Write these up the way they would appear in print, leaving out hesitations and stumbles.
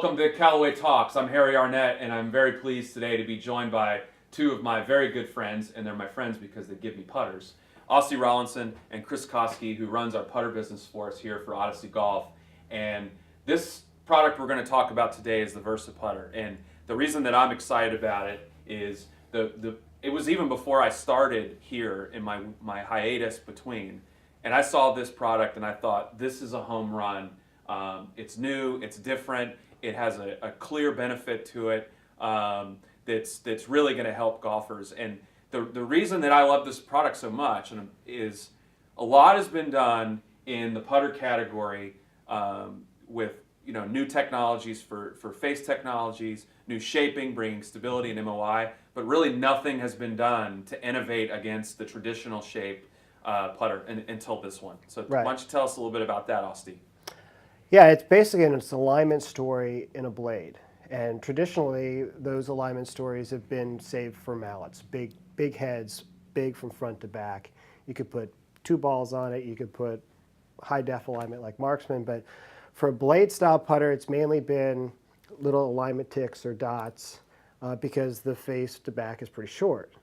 Welcome to Callaway Talks. I'm Harry Arnett, and I'm very pleased today to be joined by two of my very good friends, and they're my friends because they give me putters. Odyssey Rollinson and Chris Koski, who runs our putter business for us here for Odyssey Golf. And this product we're going to talk about today is the Versa putter. And the reason that I'm excited about it is it was even before I started here in my hiatus between, and I saw this product and I thought, this is a home run. It's new, it's different, it has a clear benefit to it that's really going to help golfers. And the reason that I love this product so much is a lot has been done in the putter category with new technologies for face technologies, new shaping, bringing stability and MOI, but really nothing has been done to innovate against the traditional shape putter until this one. So Right. Why don't you tell us a little bit about that, Osti? Yeah, it's basically an alignment story in a blade. And traditionally, those alignment stories have been saved for mallets, big heads, big from front to back. You could put two balls on it. You could put high def alignment like Marksman. But for a blade style putter, it's mainly been little alignment ticks or dots because the face to back is pretty short.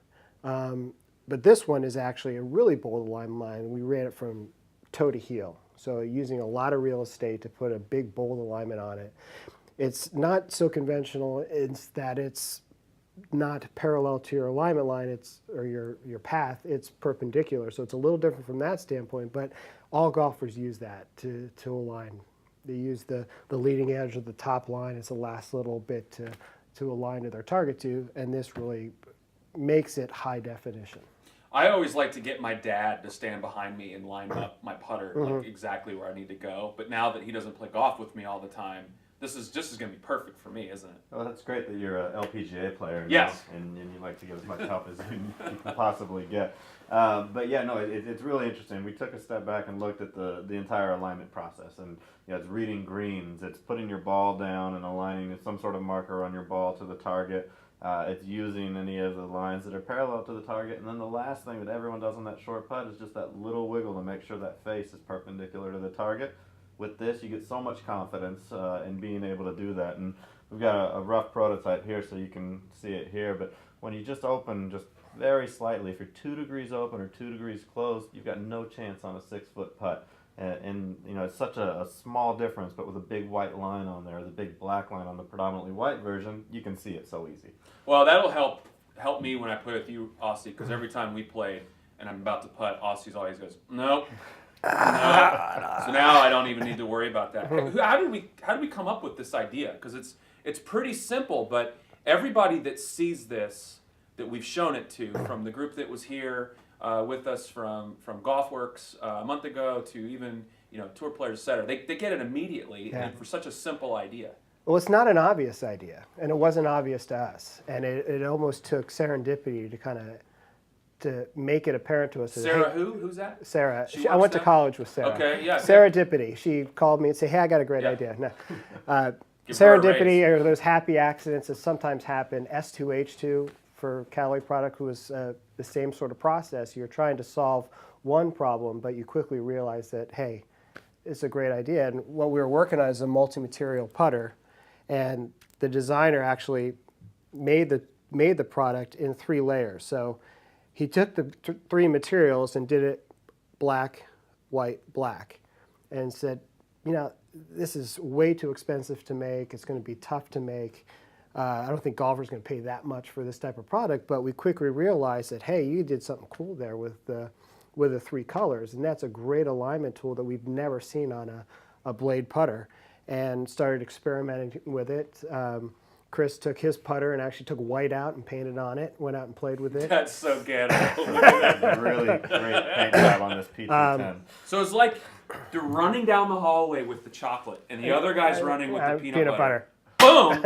But this one is actually a really bold alignment line. We ran it from toe to heel. So using a lot of real estate to put a big bold alignment on it. It's not so conventional in that it's not parallel to your alignment line, or your path, it's perpendicular. So it's a little different from that standpoint, but all golfers use that to align. They use the leading edge of the top line as the last little bit to align to their target to, and this really makes it high definition. I always like to get my dad to stand behind me and line up my putter like exactly where I need to go. But now that he doesn't play golf with me all the time, this is going to be perfect for me, isn't it? Well, that's great that you're a LPGA player now, Yes. and you like to get as much help as you can possibly get. But yeah, no, it's really interesting. We took a step back and looked at the entire alignment process, and it's reading greens, it's putting your ball down and aligning some sort of marker on your ball to the target. It's using any of the lines that are parallel to the target, and then the last thing that everyone does on that short putt is just that little wiggle to make sure that face is perpendicular to the target. With this, you get so much confidence in being able to do that, and we've got a rough prototype here so you can see it here, but when you just open just very slightly, if you're 2 degrees open or 2 degrees closed, you've got no chance on a 6-foot putt. And it's such a small difference, but with a big white line on there, the big black line on the predominantly white version, you can see it so easy. Well, that'll help me when I play with you, Osti, because every time we played and I'm about to putt, Osti's always goes, nope. No. So now I don't even need to worry about that. How did we come up with this idea? Because it's pretty simple, but everybody that sees this, that we've shown it to, from the group that was here with us from GolfWorks a month ago to even tour players, etc., they get it immediately, and for such a simple idea. Well, it's not an obvious idea, and it wasn't obvious to us, and it almost took serendipity to make it apparent to us. Sarah, who's that? Sarah. She I went works to college with Sarah. Okay, yeah. Serendipity. She called me and said, "Hey, I got a great idea." No. Give her a raise. Serendipity are those happy accidents that sometimes happen. S2H2 for Callaway product was the same sort of process. You're trying to solve one problem, but you quickly realize that, hey, it's a great idea. And what we were working on is a multi-material putter, and the designer actually made the product in 3 layers. So he took the 3 materials and did it black, white, black, and said, this is way too expensive to make. It's going to be tough to make. I don't think golfers are going to pay that much for this type of product. But we quickly realized that, hey, you did something cool there with the 3 colors, and that's a great alignment tool that we've never seen on a blade putter, and started experimenting with it. Chris took his putter and actually took white out and painted on it, went out and played with it. That's so ghetto. Really great paint job on this P210. So it's like they're running down the hallway with the chocolate, and the other guy's running with the peanut butter. Boom!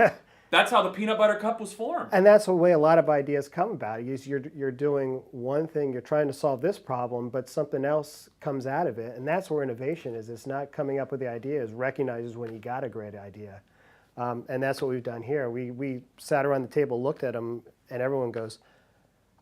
That's how the peanut butter cup was formed. And that's the way a lot of ideas come about. You're doing one thing, you're trying to solve this problem, but something else comes out of it. And that's where innovation is. It's not coming up with the ideas, recognizes when you got a great idea. And that's what we've done here. We sat around the table, looked at them, and everyone goes,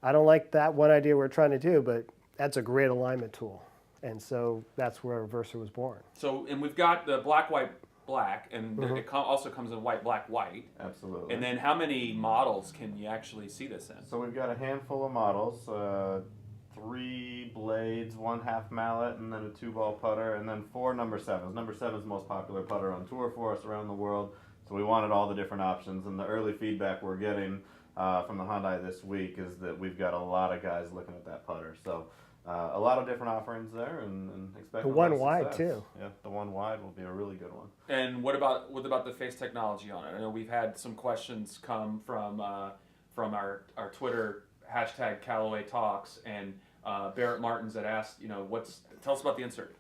I don't like that one idea we're trying to do, but that's a great alignment tool. And so that's where Versa was born. So, and we've got the black-white black, and it also comes in white, black, white. Absolutely. And then how many models can you actually see this in? So we've got a handful of models, 3 blades, 1 half mallet, and then a 2-ball putter, and then 4 number 7s. Number 7 is the most popular putter on tour for us around the world, so we wanted all the different options, and the early feedback we're getting from the Hyundai this week is that we've got a lot of guys looking at that putter. So a lot of different offerings there, and expect The a lot one of wide, success. too. Yeah, the 1 wide will be a really good one. And what about the face technology on it? I know we've had some questions come from our Twitter hashtag Callaway Talks, and Barrett Martins that asked, tell us about the insert.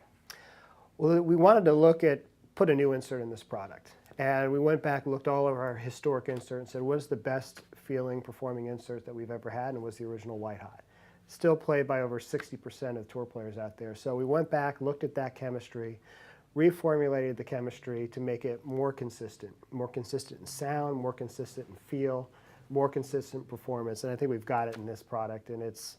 Well, we wanted to put a new insert in this product. And we went back and looked all over our historic insert and said, what is the best feeling, performing insert that we've ever had? And it was the original White Hot. Still played by over 60% of tour players out there. So we went back, looked at that chemistry, reformulated the chemistry to make it more consistent in sound, more consistent in feel, more consistent performance. And I think we've got it in this product. And it's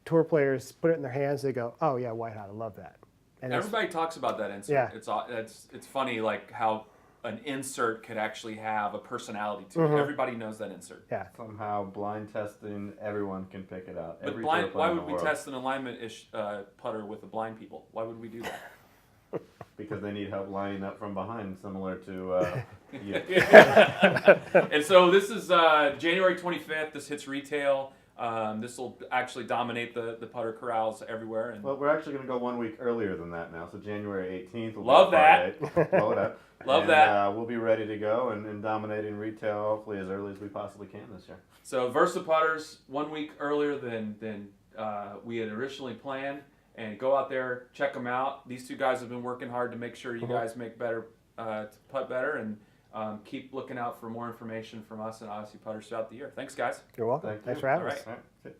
tour players put it in their hands, they go, oh yeah, White Hot, I love that. And everybody talks about that insert. Yeah. It's funny like how an insert could actually have a personality to it. Everybody knows that insert. Yeah. Somehow blind testing, everyone can pick it out. But why would we test an alignment-ish putter with the blind people? Why would we do that? Because they need help lining up from behind, similar to you. And so this is January 25th. This hits retail. This will actually dominate the putter corrals everywhere. And Well, we're actually going to go 1 week earlier than that now. So January 18th will Love be that. Blow it up. Love that. We'll be ready to go and dominating retail hopefully as early as we possibly can this year. So Versa putters 1 week earlier than we had originally planned. And go out there, check them out. These two guys have been working hard to make sure you guys make better, to putt better, and keep looking out for more information from us and Odyssey Putters throughout the year. Thanks, guys. You're welcome. Thank you. Thanks for having All us. right. All right.